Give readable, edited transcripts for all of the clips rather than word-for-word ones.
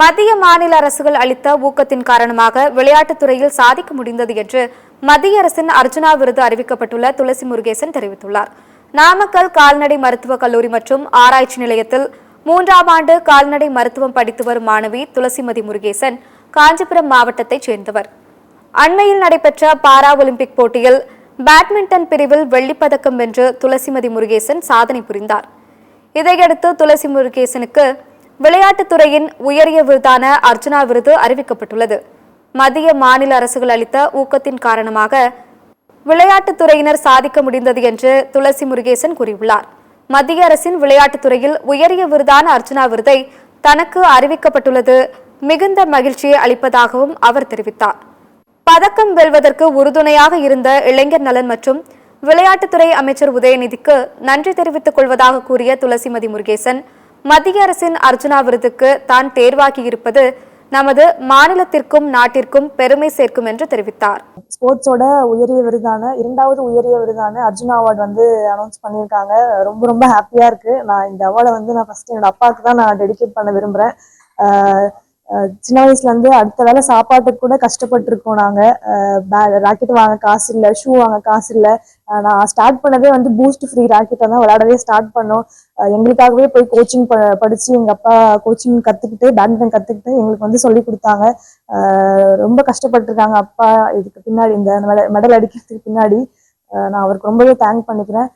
மத்திய மாநில அரசுகள் அளித்த ஊக்கத்தின் காரணமாக விளையாட்டுத் துறையில் சாதிக்க முடிந்தது என்று மத்திய அரசின் அர்ஜுனா விருது அறிவிக்கப்பட்டுள்ள துளசி முருகேசன் தெரிவித்துள்ளார். நாமக்கல் கால்நடை மருத்துவக் கல்லூரி மற்றும் ஆராய்ச்சி நிலையத்தில் 3ஆம் ஆண்டு கால்நடை மருத்துவம் படித்து வரும் மாணவி துளசிமதி முருகேசன் காஞ்சிபுரம் மாவட்டத்தைச் சேர்ந்தவர். அண்மையில் நடைபெற்ற பாரா ஒலிம்பிக் போட்டியில் பேட்மிண்டன் பிரிவில் வெள்ளிப்பதக்கம் வென்று துளசிமதி முருகேசன் சாதனை புரிந்தார். இதையடுத்து துளசி முருகேசனுக்கு விளையாட்டுத் துறையின் உயரிய விருதான அர்ஜுனா விருது அறிவிக்கப்பட்டுள்ளது. மத்திய மாநில அரசுகள் அளித்த ஊக்கத்தின் காரணமாக விளையாட்டுத் துறையினர் சாதிக்க முடிந்தது என்று துளசி முருகேசன் கூறியுள்ளார். மத்திய அரசின் விளையாட்டுத் துறையில் உயரிய விருதான அர்ஜுனா விருதை தனக்கு அறிவிக்கப்பட்டுள்ளது மிகுந்த மகிழ்ச்சியை அளிப்பதாகவும் அவர் தெரிவித்தார். பதக்கம் வெல்வதற்கு உறுதுணையாக இருந்த இளைஞர் நலன் மற்றும் விளையாட்டுத்துறை அமைச்சர் உதயநிதிக்கு நன்றி தெரிவித்துக் கொள்வதாக கூறிய துளசிமதி முருகேசன், மத்திய அரசின் அர்ஜுனா விருதுக்கு தான் தேர்வாகியிருப்பது நமது மாநிலத்திற்கும் நாட்டிற்கும் பெருமை சேர்க்கும் என்று தெரிவித்தார். ஸ்போர்ட்ஸோட உயரிய விருதான 2வது உயரிய விருதான அர்ஜுனா அவார்டு அனௌன்ஸ் பண்ணியிருக்காங்க. ரொம்ப ஹாப்பியா இருக்கு. நான் இந்த அவார்டை நான் ஃபர்ஸ்ட் என்னோட அப்பாவுக்கு தான் நான் டெடிகேட் பண்ண விரும்புறேன். சின்ன வயசுல இருந்து அடுத்த வேலை சாப்பாட்டுக்கு கூட கஷ்டப்பட்டு இருக்கோம். நாங்க ராக்கெட் வாங்க காசு இல்லை, ஷூ வாங்க காசு இல்லை. நான் ஸ்டார்ட் பண்ணதே பூஸ்ட் ஃப்ரீ ராக்கெட்டை தான் விளையாடவே ஸ்டார்ட் பண்ணோம். எங்களுக்காகவே போய் கோச்சிங் படிச்சு எங்க அப்பா கோச்சிங் கத்துக்கிட்டு பேட்மிண்டன் கத்துக்கிட்டு எங்களுக்கு சொல்லி கொடுத்தாங்க. ரொம்ப கஷ்டப்பட்டிருக்காங்க அப்பா இதுக்கு பின்னாடி, இந்த மெடல் அடிக்கிறதுக்கு பின்னாடி. நான் அவருக்கு ரொம்பவே தேங்க் பண்ணிக்கிறேன்.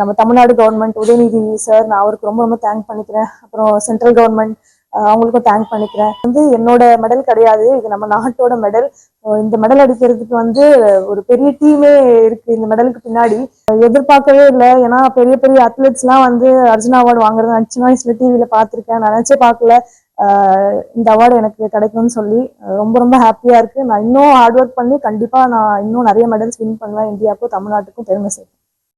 நம்ம தமிழ்நாடு கவர்மெண்ட் உதயநிதி சார், நான் அவருக்கு ரொம்ப தேங்க் பண்ணிக்கிறேன். அப்புறம் சென்ட்ரல் கவர்மெண்ட் அவங்களுக்கும் தேங்க் பண்ணிக்கிறேன். என்னோட மெடல் கிடையாது, இது நம்ம நாட்டோட மெடல். இந்த மெடல் அடிக்கிறதுக்கு ஒரு பெரிய டீமே இருக்கு இந்த மெடலுக்கு பின்னாடி. எதிர்பார்க்கவே இல்லை. ஏன்னா பெரிய பெரிய அத்லெட்ஸ் எல்லாம் அர்ஜுனா அவார்டு வாங்குறது நான் சின்ன வயசுல டிவியில பார்த்திருக்கேன். நான் நினைச்சே பார்க்கல இந்த அவார்டு எனக்கு கிடைக்கும்னு சொல்லி. ரொம்ப ஹாப்பியா இருக்கு. நான் இன்னும் ஹார்ட் ஒர்க் பண்ணி கண்டிப்பா நான் இன்னும் நிறைய மெடல்ஸ் வின் பண்ணுவேன். இந்தியாவுக்கும் தமிழ்நாட்டுக்கும் பெருமை சேர்ப்பேன்.